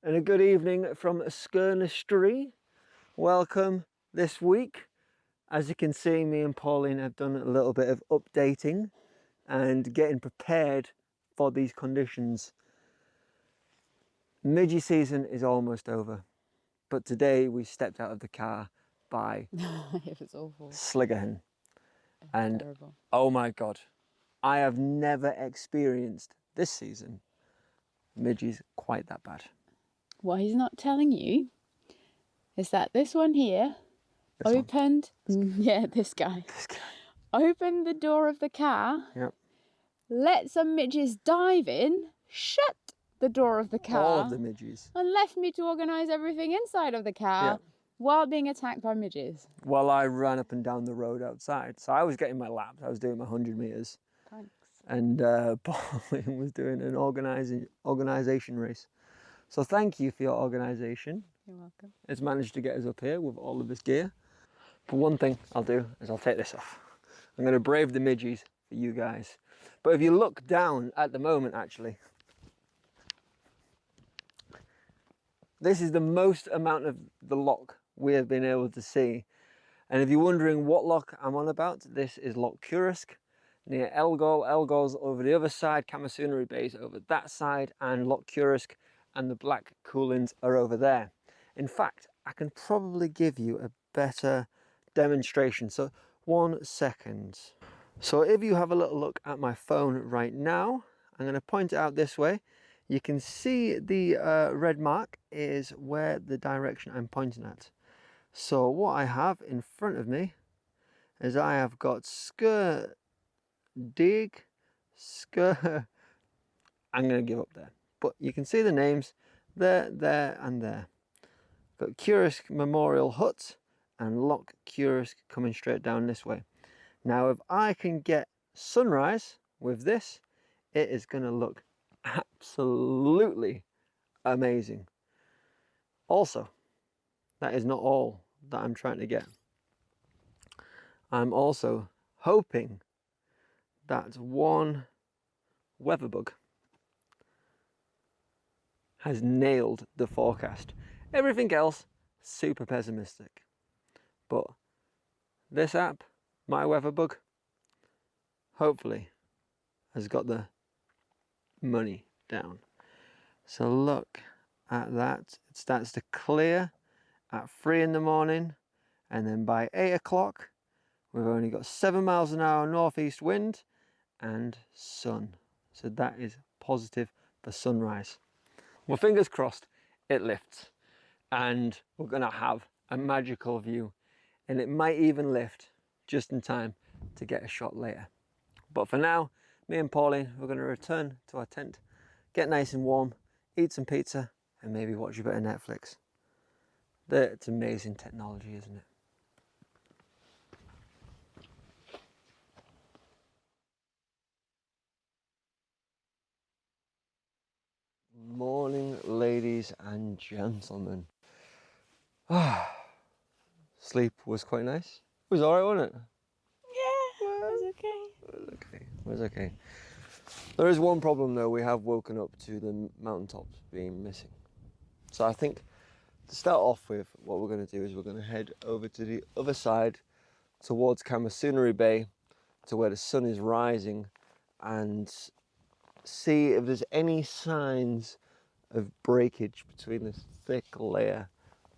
And a good evening from Sgurr. Welcome this week. As you can see, me and Pauline have done a little bit of updating and getting prepared for these conditions. Midgie season is almost over, but today we stepped out of the car by It was awful. Sgurr. And terrible. oh my God, I have never experienced this season midges quite that bad. What he's not telling you is that this one here opened, this guy opened the door of the car, Yep. let some midges dive in, shut the door of the car, All of the midges. and left me to organise everything inside of the car while being attacked by midges. While I ran up and down the road outside. So I was getting my laps, I was doing my 100 metres. Thanks. And Pauline was doing an organisation race. So thank you for your organisation. You're welcome. It's managed to get us up here with all of this gear. But one thing I'll do is I'll take this off. I'm going to brave the midges for you guys. But if you look down at the moment, actually, this is the most amount of the loch we have been able to see. And if you're wondering what loch I'm on about, this is Loch Curisk near Elgol. Elgol's over the other side, Camasunary Bay's over that side, and Loch Curisk and the Black Coolins are over there. In fact, I can probably give you a better demonstration. So 1 second. So if you have a little look at my phone right now, I'm going to point it out this way. You can see the red mark is where the direction I'm pointing at. So what I have in front of me is I have got Sgurr, Sgurr. I'm going to give up there. But you can see the names there, there and there. Got Curisk Memorial Hut and Loch Curisk coming straight down this way. Now if I can get sunrise with this, it is going to look absolutely amazing. Also, that is not all that I'm trying to get. I'm also hoping that one weather bug has nailed the forecast. Everything else, super pessimistic. But this app, My Weather Bug, hopefully has got the money down. So look at that. It starts to clear at 3 in the morning, and then by 8 o'clock, we've only got 7 miles an hour northeast wind and sun. So that is positive for sunrise. Well, fingers crossed it lifts and we're gonna have a magical view, and it might even lift just in time to get a shot later. But for now, me and Pauline, we're gonna return to our tent, get nice and warm, eat some pizza, and maybe watch a bit of Netflix. It's amazing technology, isn't it? Morning, ladies and gentlemen. Sleep was quite nice. It was alright, wasn't it? Yeah, it was okay. It was okay. There is one problem though. We have woken up to the mountaintops being missing. So I think to start off with, what we're going to do is we're going to head over to the other side towards Camasunary Bay, to where the sun is rising, and see if there's any signs of breakage between this thick layer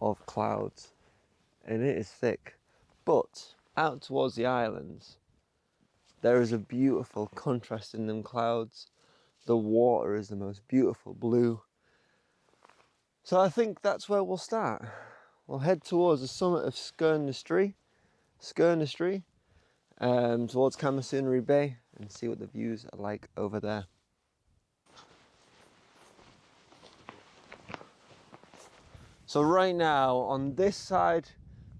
of clouds. And it is thick, but out towards the islands there is a beautiful contrast in them clouds. The water is the most beautiful blue. So I think that's where we'll start. We'll head towards the summit of Sgurr, towards Camasunary Bay, and see what the views are like over there. So right now on this side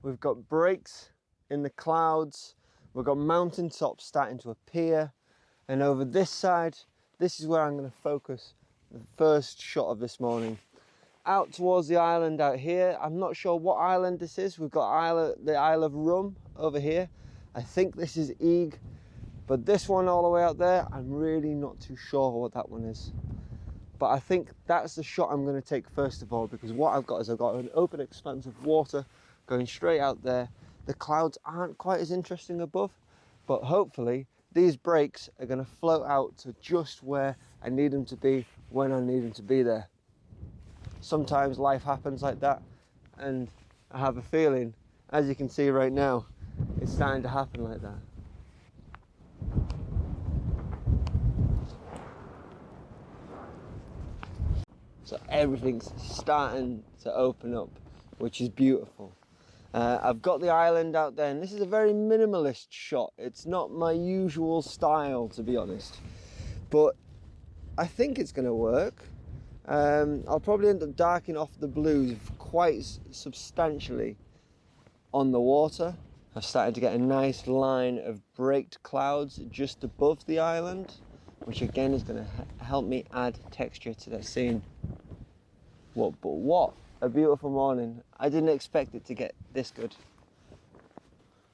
we've got breaks in the clouds, we've got mountain tops starting to appear, and over this side, this is where I'm going to focus the first shot of this morning. Out towards the island out here, I'm not sure what island this is. We've got the Isle of Rum over here. I think this is Eeg, but this one all the way out there, I'm really not too sure what that one is. But But I think that's the shot I'm going to take first of all, because what I've got is I've got an open expanse of water going straight out there. The clouds aren't quite as interesting above, but hopefully these breaks are going to float out to just where I need them to be when I need them to be there. Sometimes life happens like that, and I have a feeling, as you can see right now, it's starting to happen like that. So everything's starting to open up, which is beautiful. I've got the island out there, and this is a very minimalist shot. It's not my usual style, to be honest, but I think it's going to work. I'll probably end up darkening off the blues quite substantially on the water. I've started to get a nice line of braked clouds just above the island, which again is going to help me add texture to that scene. But what a beautiful morning. I didn't expect it to get this good.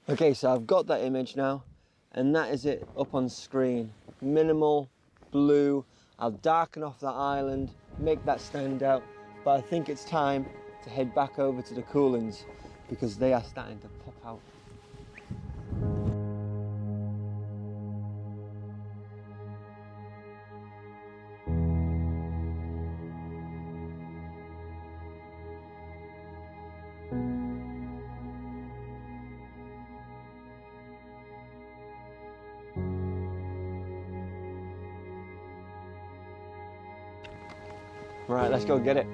Okay, so I've got that image now, and that is it up on screen. Minimal, blue. I'll darken off that island, make that stand out, but I think it's time to head back over to the coolings because they are starting to pop out. Right, let's go get it.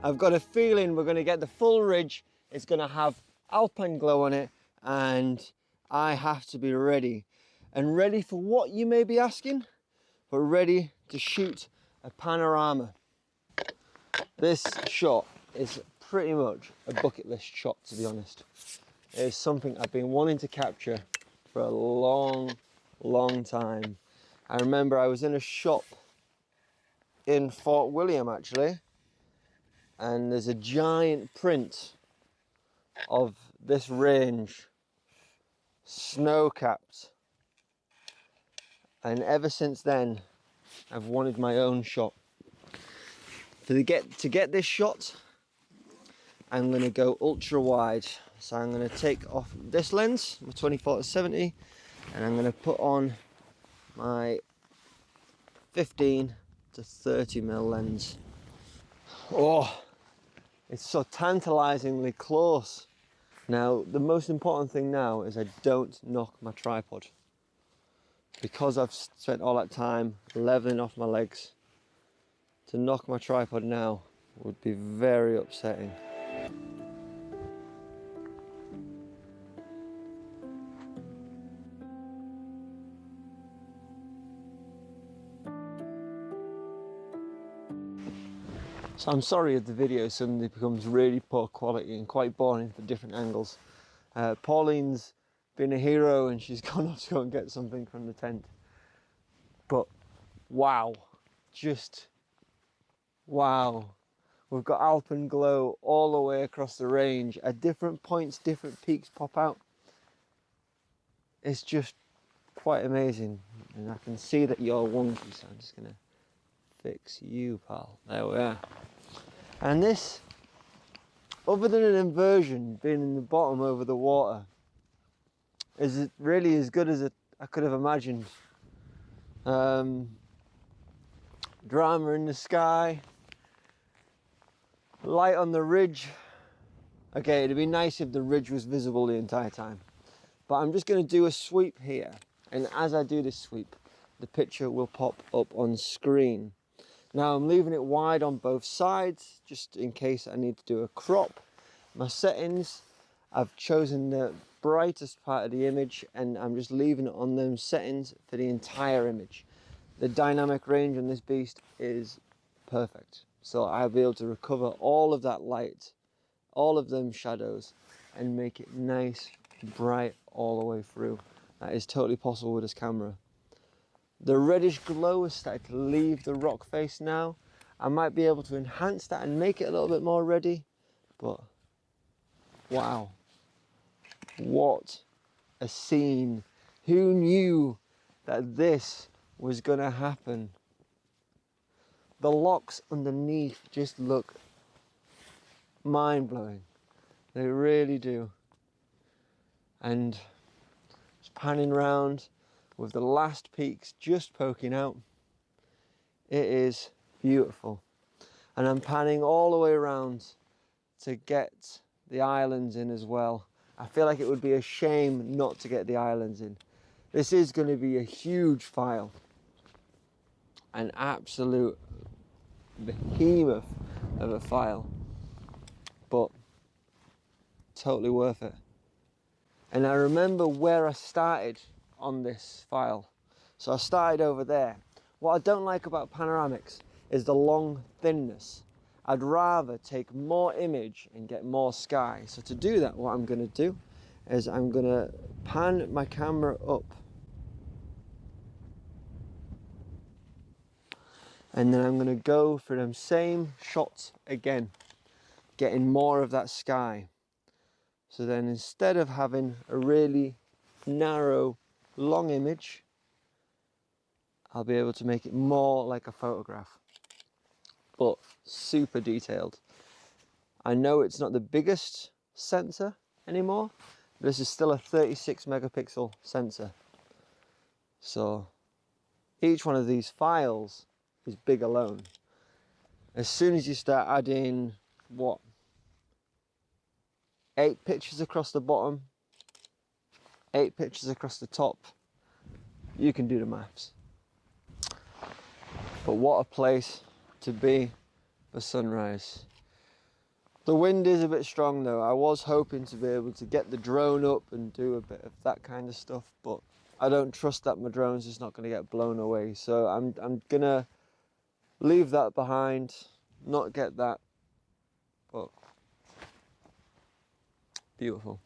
I've got a feeling we're going to get the full ridge. It's going to have alpine glow on it, and I have to be ready. And ready for what, you may be asking? But ready to shoot a panorama. This shot is pretty much a bucket list shot, to be honest. It is something I've been wanting to capture for a long time. I remember I was in a shop in Fort William actually, and there's a giant print of this range, snow-capped, and ever since then I've wanted my own shot. To get this shot, I'm going to go ultra wide. So I'm going to take off this lens, my 24-70, and I'm going to put on my 15 to 30mm lens. Oh, it's so tantalizingly close. Now, the most important thing now is I don't knock my tripod. Because I've spent all that time leveling off my legs, to knock my tripod now would be very upsetting. So I'm sorry if the video suddenly becomes really poor quality and quite boring for different angles. Pauline's been a hero and she's gone off to go and get something from the tent. But wow, just wow. We've got alpine glow all the way across the range. At different points, different peaks pop out. It's just quite amazing. And I can see that you're wonky, so I'm just gonna fix you, pal. There we are. And this, other than an inversion being in the bottom over the water, is really as good as I could have imagined. Drama in the sky, light on the ridge. Okay, it'd be nice if the ridge was visible the entire time. But I'm just going to do a sweep here. And as I do this sweep, the picture will pop up on screen. Now I'm leaving it wide on both sides, just in case I need to do a crop. My settings, I've chosen the brightest part of the image and I'm just leaving it on those settings for the entire image. The dynamic range on this beast is perfect. So I'll be able to recover all of that light, all of them shadows, and make it nice, bright all the way through. That is totally possible with this camera. The reddish glow is starting to leave the rock face now. I might be able to enhance that and make it a little bit more reddy, but wow, what a scene? Who knew that this was going to happen? The locks underneath just look mind-blowing. They really do. And just panning round with the last peaks just poking out. It is beautiful. And I'm panning all the way around to get the islands in as well. I feel like it would be a shame not to get the islands in. This is going to be a huge file. An absolute behemoth of a file. But totally worth it. And I remember where I started on this file. So I started over there. What I don't like about panoramics is the long thinness. I'd rather take more image and get more sky. So to do that, what I'm going to do is I'm going to pan my camera up. And then I'm going to go for them same shots again, getting more of that sky. So then instead of having a really narrow, long image, I'll be able to make it more like a photograph, but super detailed. I know it's not the biggest sensor anymore, but this is still a 36 megapixel sensor. So each one of these files is big alone. As soon as you start adding, 8 pictures across the bottom, 8 pictures across the top, you can do the maths. But what a place to be for sunrise. The wind is a bit strong though. I was hoping to be able to get the drone up and do a bit of that kind of stuff, but I don't trust that my drone's just not going to get blown away. So I'm gonna leave that behind, not get that, but beautiful.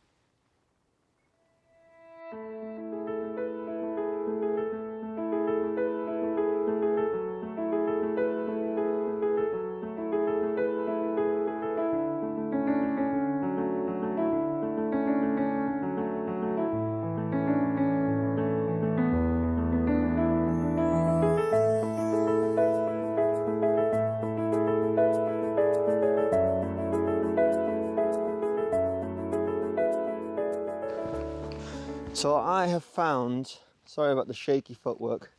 So I have found, sorry about the shaky footwork,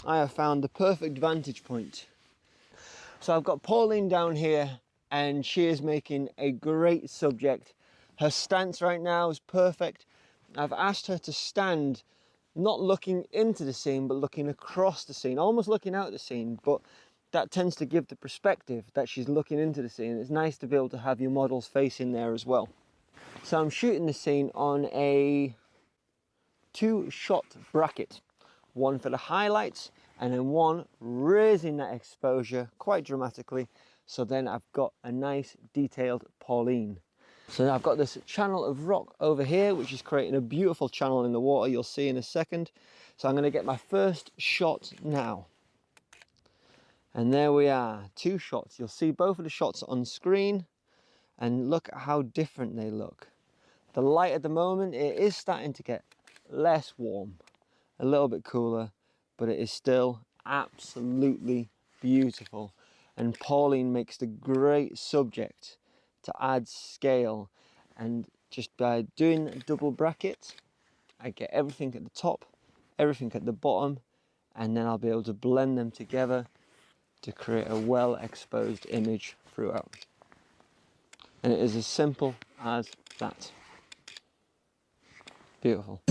I have found the perfect vantage point. So I've got Pauline down here and she is making a great subject. Her stance right now is perfect. I've asked her to stand not looking into the scene but looking across the scene, almost looking out the scene, but that tends to give the perspective that she's looking into the scene. It's nice to be able to have your model's face in there as well. So I'm shooting the scene on a 2-shot bracket, one for the highlights and then one raising that exposure quite dramatically, so then I've got a nice detailed Pauline. So now I've got this channel of rock over here which is creating a beautiful channel in the water, you'll see in a second. So I'm going to get my first shot now, and there we are, 2 shots. You'll see both of the shots on screen and look at how different they look. The light at the moment, it is starting to get less warm, a little bit cooler, but it is still absolutely beautiful. And Pauline makes the great subject to add scale, and just by doing a double bracket I get everything at the top, everything at the bottom, and then I'll be able to blend them together to create a well exposed image throughout. And it is as simple as that. Beautiful.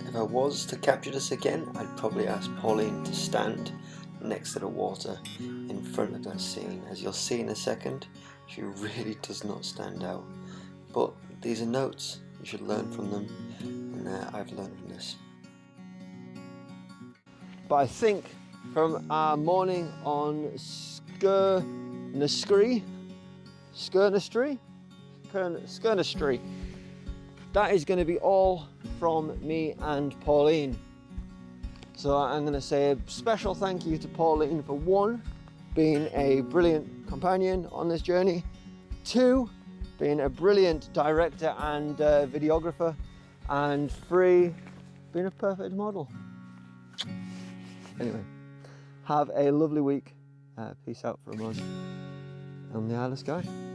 If I was to capture this again, I'd probably ask Pauline to stand next to the water in front of that scene. As you'll see in a second, she really does not stand out. But these are notes, you should learn from them, and I've learned from this. But I think from our morning on Sgurr, that is going to be all from me and Pauline. So I'm going to say a special thank you to Pauline for 1, being a brilliant companion on this journey, 2, being a brilliant director and videographer, and Stri being a perfect model. Anyway, have a lovely week. Peace out from us on the Isle of Skye.